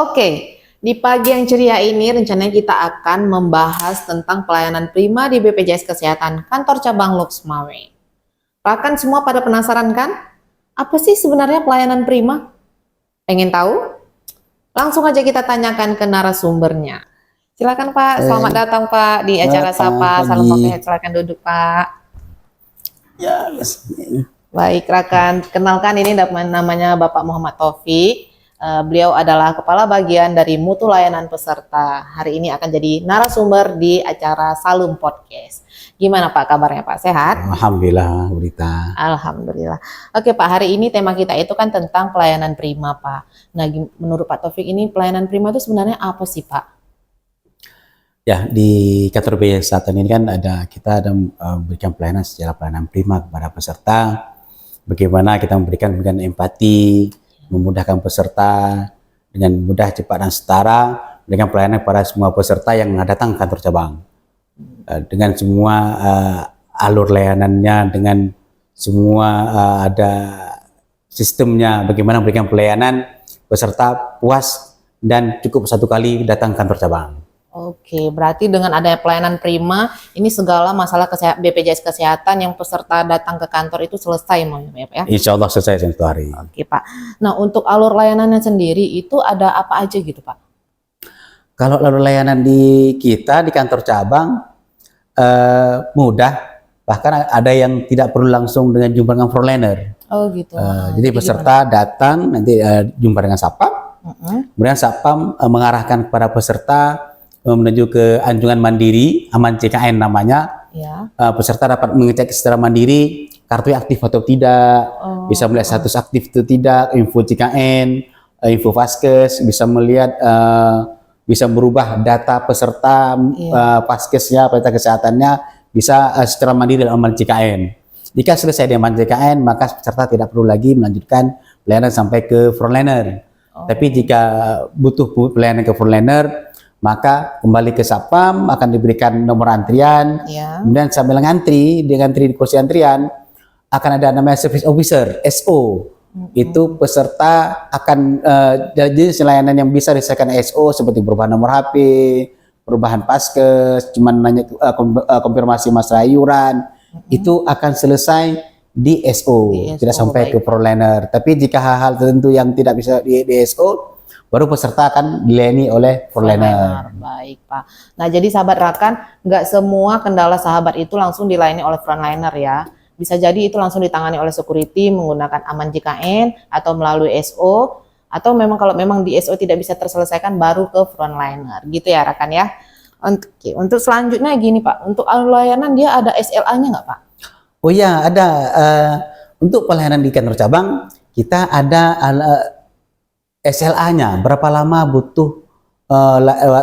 Oke, di pagi yang ceria ini rencananya kita akan membahas tentang pelayanan prima di BPJS Kesehatan Kantor Cabang Loksmawe. Bahkan semua pada penasaran kan? Apa sih sebenarnya pelayanan prima? Pengen tahu? Langsung aja kita tanyakan ke narasumbernya. Silakan Pak, selamat datang Pak di acara Sapa Salam Pakai. Silakan duduk Pak. Ya, Baik rekan, kenalkan ini namanya Bapak Muhammad Taufik. Beliau adalah Kepala Bagian dari Mutu Layanan Peserta. Hari ini akan jadi narasumber di acara Salum Podcast. Gimana Pak kabarnya Pak? Sehat? Alhamdulillah, Berita. Alhamdulillah. Oke Pak, hari ini tema kita itu kan tentang pelayanan prima Pak. Nah, menurut Pak Taufik ini pelayanan prima itu sebenarnya apa sih Pak? Ya, di kantor BPJS Kesehatan ini kan kita ada memberikan pelayanan secara pelayanan prima kepada peserta. Bagaimana kita memberikan empati, memudahkan peserta dengan mudah, cepat dan setara, dengan pelayanan kepada semua peserta yang datang ke kantor cabang. Dengan semua alur layanannya, dengan semua ada sistemnya, bagaimana memberikan pelayanan peserta puas dan cukup satu kali datang ke kantor cabang. Oke, berarti dengan adanya pelayanan prima, ini segala masalah BPJS Kesehatan yang peserta datang ke kantor itu selesai ya? Insya Allah selesai satu hari. Oke Pak. Nah untuk alur layanannya sendiri itu ada apa aja gitu Pak? Kalau alur layanan di kita di kantor cabang mudah, bahkan ada yang tidak perlu langsung dengan jumpa dengan frontliner. Oh gitu. Jadi peserta datang nanti jumpa dengan Satpam, kemudian Satpam mengarahkan kepada peserta menuju ke anjungan mandiri aman CKN namanya. Ya. Peserta dapat mengecek secara mandiri kartunya aktif atau tidak, bisa melihat status aktif atau tidak, info CKN, info Vaskes, bisa melihat bisa merubah data peserta Vaskesnya, data kesehatannya bisa secara mandiri dalam aman CKN. Jika selesai di aman CKN, maka peserta tidak perlu lagi melanjutkan pelayanan sampai ke frontliner. Tapi jika butuh pelayanan ke frontliner, maka kembali ke Satpam, akan diberikan nomor antrian, kemudian sambil ngantri di kursi antrian akan ada namanya service officer (SO). Itu peserta akan jadi layanan yang bisa diselesaikan SO seperti perubahan nomor HP, perubahan paskes, cuman nanya konfirmasi masalah iuran, itu akan selesai di SO, tidak sampai ke frontliner. Tapi jika hal-hal tertentu yang tidak bisa di SO, baru peserta akan dilayani oleh frontliner. Baik Pak. Nah jadi sahabat rekan, nggak semua kendala sahabat itu langsung dilayani oleh frontliner ya. Bisa jadi itu langsung ditangani oleh security menggunakan aman JKN atau melalui SO, atau memang kalau memang di SO tidak bisa terselesaikan baru ke frontliner. Gitu ya rekan ya. Untuk selanjutnya gini Pak, untuk layanan dia ada SLA-nya nggak Pak? Oh ya ada. Untuk pelayanan di kantor cabang kita ada SLA-nya, berapa lama butuh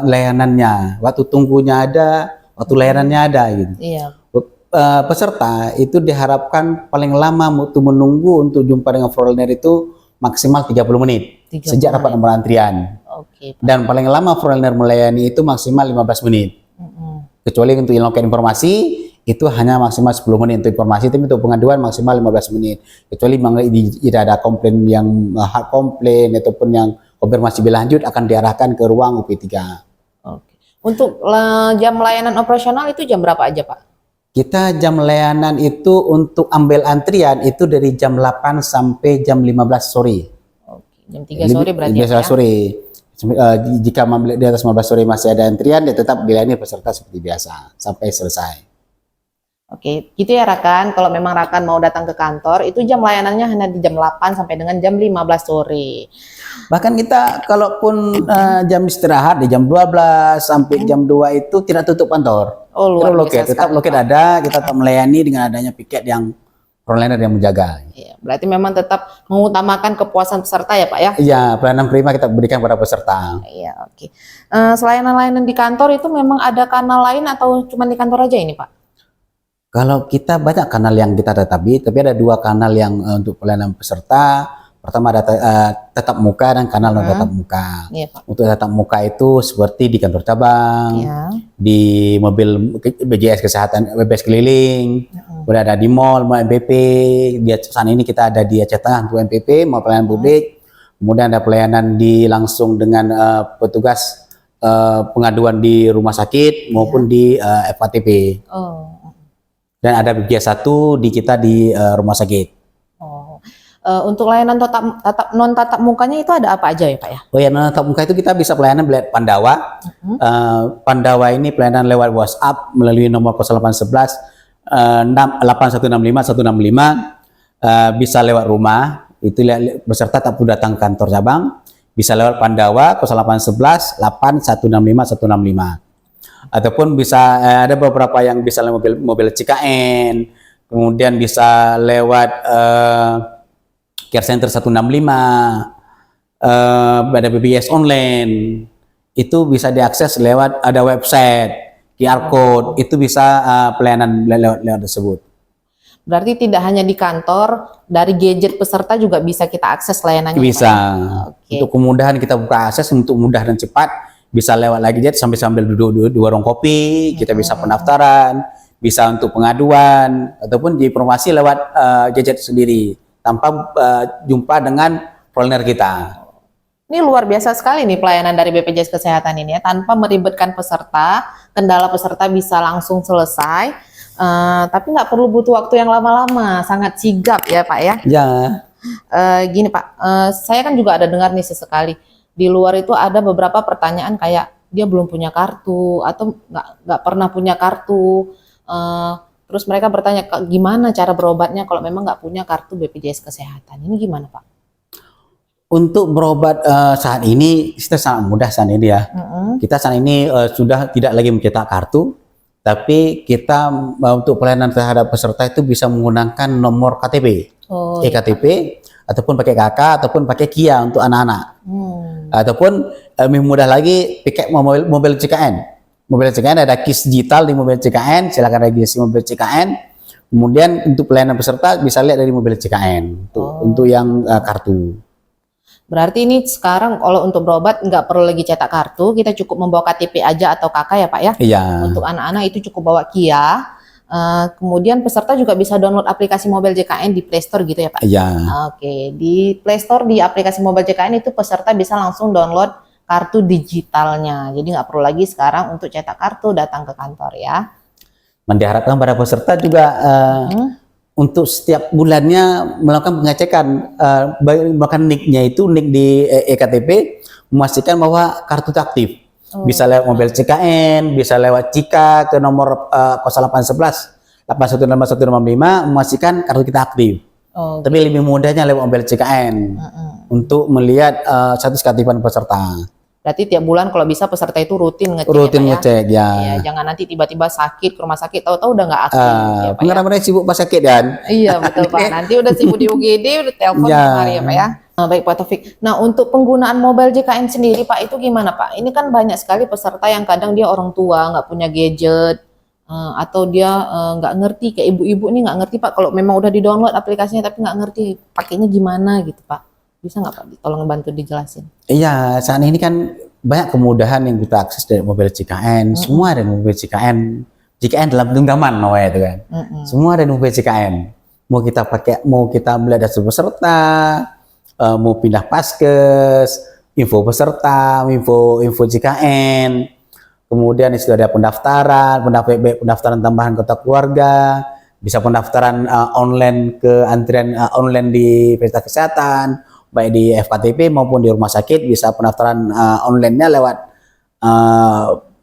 layanannya, waktu tunggunya ada, waktu layanannya ada gitu. Iya. Peserta itu diharapkan paling lama waktu menunggu untuk jumpa dengan frontliner itu maksimal 30 menit sejak dapat nomor antrian. Oke, Pak. Dan paling lama frontliner melayani itu maksimal 15 menit. Kecuali untuk loket informasi itu hanya maksimal 10 menit untuk informasi, tapi untuk pengaduan maksimal 15 menit. Kecuali tidak ada komplain yang hard komplain ataupun yang konfirmasi lebih lanjut akan diarahkan ke ruang UP3. Oke. Untuk jam layanan operasional itu jam berapa aja Pak? Kita jam layanan itu untuk ambil antrian itu dari jam 8 sampai jam 15 sore. Oke, jam 3 sore berarti ya? Sore. Jika di atas 15 sore masih ada antrian, dia tetap dilayani peserta seperti biasa sampai selesai. Oke, gitu ya rekan. Kalau memang rekan mau datang ke kantor, itu jam layanannya hanya di jam 8 sampai dengan jam 15 sore. Bahkan kita kalaupun jam istirahat di jam 12 sampai jam 2 itu tidak tutup kantor. Oh, luar biasa. Tetap loket ada, kita tetap melayani dengan adanya piket yang frontliner yang menjaga. Iya, berarti memang tetap mengutamakan kepuasan peserta ya Pak ya? Iya, pelayanan prima kita berikan kepada peserta. Iya, oke. Selain layanan di kantor itu memang ada kanal lain atau cuma di kantor aja ini Pak? Kalau kita banyak kanal yang kita tetapi ada 2 kanal yang untuk pelayanan peserta. Pertama ada tatap muka dan kanal non tatap muka. Iya, Pak. Untuk tatap muka itu seperti di kantor cabang, di mobil BPJS Kesehatan, BPJS keliling, udah ada di mall, mau MPP. Di sana ini kita ada di Aceh Tengah untuk MPP, mau pelayanan publik. Kemudian ada pelayanan langsung dengan petugas pengaduan di rumah sakit maupun di FKTP. Oh. Dan ada BPJS 1 di kita di rumah sakit. Oh. Untuk layanan non tatap mukanya itu ada apa aja ya Pak ya? Oh ya, non tatap muka itu kita bisa pelayanan Pandawa. Pandawa ini pelayanan lewat WhatsApp melalui nomor 0811 8165 165. Bisa lewat rumah, itu beserta tak perlu datang kantor cabang. Bisa lewat Pandawa 0811 8165 165. Ataupun bisa ada beberapa yang bisa lewat mobil CKN, kemudian bisa lewat Care Center 165, ada BPJS online, itu bisa diakses lewat ada website, QR code, itu bisa pelayanan lewat tersebut. Berarti tidak hanya di kantor, dari gadget peserta juga bisa kita akses layanannya. Bisa. Okay. Untuk kemudahan kita buka akses untuk mudah dan cepat. Bisa lewat lagi jet sambil duduk di warung kopi, kita bisa pendaftaran, bisa untuk pengaduan, ataupun diinformasi lewat gadget sendiri tanpa jumpa dengan planner kita. Ini luar biasa sekali nih pelayanan dari BPJS Kesehatan ini ya, tanpa meribetkan peserta, kendala peserta bisa langsung selesai, tapi nggak perlu butuh waktu yang lama-lama, sangat sigap ya Pak ya. Ya. Gini Pak, saya kan juga ada dengar nih sesekali. Di luar itu ada beberapa pertanyaan kayak dia belum punya kartu atau nggak pernah punya kartu. Terus mereka bertanya gimana cara berobatnya kalau memang nggak punya kartu BPJS Kesehatan. Ini gimana Pak? Untuk berobat saat ini kita sangat mudah saat ini ya. Kita saat ini sudah tidak lagi mencetak kartu, tapi kita untuk pelayanan terhadap peserta itu bisa menggunakan nomor KTP, eKTP. Ataupun pakai KK ataupun pakai KIA untuk anak-anak. Ataupun lebih mudah lagi pakai mobil CKN. Mobil CKN ada KIS digital di mobil CKN, silakan registrasi mobil CKN. Kemudian untuk pelayanan peserta bisa lihat dari mobil CKN untuk yang kartu. Berarti ini sekarang kalau untuk berobat nggak perlu lagi cetak kartu, kita cukup membawa KTP aja atau KK ya Pak ya? Iya. Untuk anak-anak itu cukup bawa KIA. Kemudian peserta juga bisa download aplikasi Mobile JKN di Play Store gitu ya Pak? Iya. Oke, di Play Store di aplikasi Mobile JKN itu peserta bisa langsung download kartu digitalnya. Jadi nggak perlu lagi sekarang untuk cetak kartu datang ke kantor ya. Diharapkan para peserta juga untuk setiap bulannya melakukan pengecekan, bahkan nick-nya itu nick di eKTP, memastikan bahwa kartu itu aktif. Bisa lewat mobil CKN, bisa lewat Cika ke nomor 0811 8165 165 memastikan kartu kita aktif. Tapi lebih mudahnya lewat mobil CKN untuk melihat status keaktifan peserta. Berarti tiap bulan kalau bisa peserta itu rutin ngecek. Rutin ngecek ya. Jangan nanti tiba-tiba sakit ke rumah sakit, tahu-tahu udah nggak aktif. Ya, Pak, pengalaman sibuk pas sakit kan? Iya betul Pak. Nanti udah sibuk di UGD, udah telepon hari ya Pak ya. Baik Pak Taufik. Nah untuk penggunaan Mobile JKN sendiri Pak itu gimana Pak? Ini kan banyak sekali peserta yang kadang dia orang tua nggak punya gadget atau dia nggak ngerti, kayak ibu-ibu ini nggak ngerti Pak kalau memang udah di-download aplikasinya tapi nggak ngerti pakainya gimana gitu Pak. Bisa nggak Pak? Tolong bantu dijelasin. Iya, saat ini kan banyak kemudahan yang kita akses dari Mobile JKN. Semua ada Mobile JKN. JKN dalam genggaman namanya itu kan. Semua ada Mobile JKN. Mau kita melihat data peserta, mau pindah paskes, info peserta, info JKN, kemudian sudah ada pendaftaran tambahan kota keluarga, bisa pendaftaran online ke antrian online di fasilitas kesehatan, baik di FKTP maupun di rumah sakit, bisa pendaftaran online-nya lewat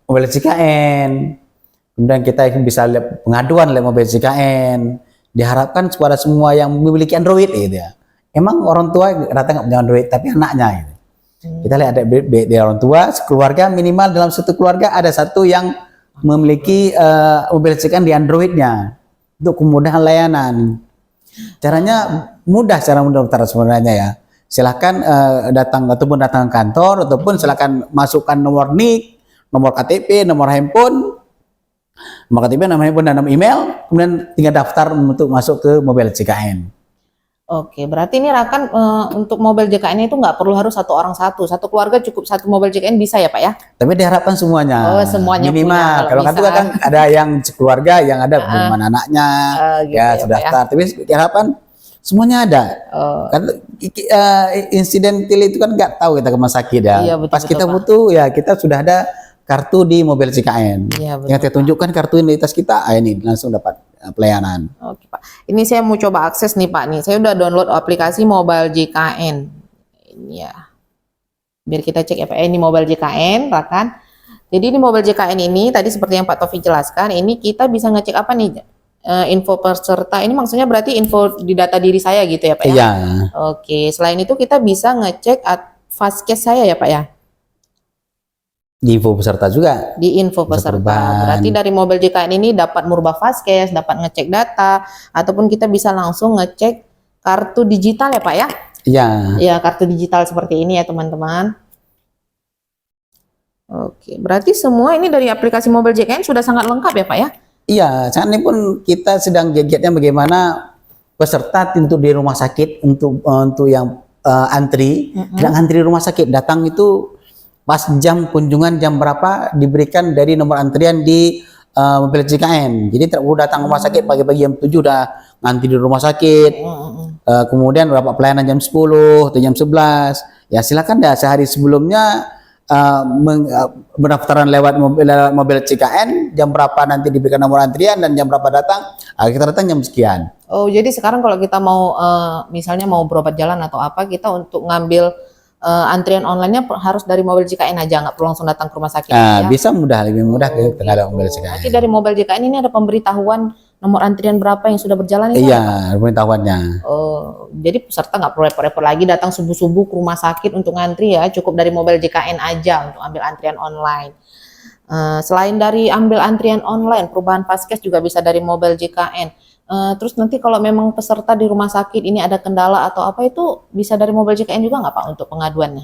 mobil JKN. Kemudian kita bisa lihat pengaduan lewat mobil JKN. Diharapkan kepada semua yang memiliki Android gitu ya. Emang orang tua rata nggak punya Android, tapi anaknya gitu. Kita lihat ada dari orang tua, keluarga minimal dalam satu keluarga ada satu yang memiliki mobil CKN di Androidnya untuk kemudahan layanan. Caranya mudah, cara mendaftar sebenarnya ya. Silahkan datang ke kantor ataupun silahkan masukkan nomor NIK, nomor KTP, nomor handphone, dan nomor email, kemudian tinggal daftar untuk masuk ke mobil CKN. Oke, berarti ini Rakan untuk mobil JKN itu nggak perlu harus satu orang satu keluarga cukup satu mobil JKN bisa ya Pak ya? Tapi diharapkan semuanya. Oh, semuanya minimal. Punya, kalau kan kan ada yang keluarga yang ada anaknya, gitu ya sudah daftar. Ya. Tapi diharapkan semuanya ada. Oh, Karena insidental itu kan nggak tahu kita ke rumah sakit ya. Iya, betul, Pas betul, kita Pak. butuh ya kita sudah ada kartu di mobil CKN. Iya, Yang betul, kita tunjukkan kartu identitas kita, ini langsung dapat pelayanan. Oke, Pak. Ini saya mau coba akses nih, Pak. Nih, saya udah download aplikasi Mobile JKN. Ini ya. Biar kita cek ya, Pak. Ini Mobile JKN, kan? Jadi di Mobile JKN ini tadi seperti yang Pak Taufik jelaskan, ini kita bisa ngecek apa nih? Info peserta. Ini maksudnya berarti info di data diri saya gitu ya, Pak ya? Iya, Oke. Selain itu kita bisa ngecek Fastcase saya ya, Pak ya? di info peserta juga. Di info Bisa peserta. perubahan. Berarti dari Mobile JKN ini dapat merubah Fastcase, dapat ngecek data, ataupun kita bisa langsung ngecek kartu digital ya, Pak ya? Iya, Ya, kartu digital seperti ini ya, teman-teman. Oke, berarti semua ini dari aplikasi Mobile JKN sudah sangat lengkap ya, Pak ya? iya. Saat ini pun kita sedang giatnya bagaimana peserta tentu di rumah sakit untuk yang antri, tidak antri di rumah sakit, datang itu pas jam kunjungan jam berapa diberikan dari nomor antrian di mobil JKN. Jadi tidak perlu datang ke rumah sakit pagi-pagi jam 7 udah ngantri di rumah sakit. Kemudian berapa pelayanan jam 10 atau jam 11. Ya silakan dah sehari sebelumnya pendaftaran lewat mobil CKN, jam berapa nanti diberikan nomor antrian dan jam berapa datang. Kita datang jam sekian. Oh, jadi sekarang kalau kita mau misalnya mau berobat jalan atau apa, kita untuk ngambil antrian online-nya harus dari Mobile JKN aja, nggak perlu langsung datang ke rumah sakit ya? Bisa mudah, lebih mudah kita ada mobil Berarti CKN. dari Mobile JKN ini ada pemberitahuan nomor antrian berapa yang sudah berjalan itu? Iya, pengetahuannya. Oh, jadi peserta nggak perlu repot-repot lagi datang subuh-subuh ke rumah sakit untuk ngantri ya, cukup dari Mobile JKN aja untuk ambil antrian online. Selain dari ambil antrian online, perubahan Fastcase juga bisa dari Mobile JKN. Terus nanti kalau memang peserta di rumah sakit ini ada kendala atau apa itu bisa dari Mobile JKN juga nggak Pak untuk pengaduannya?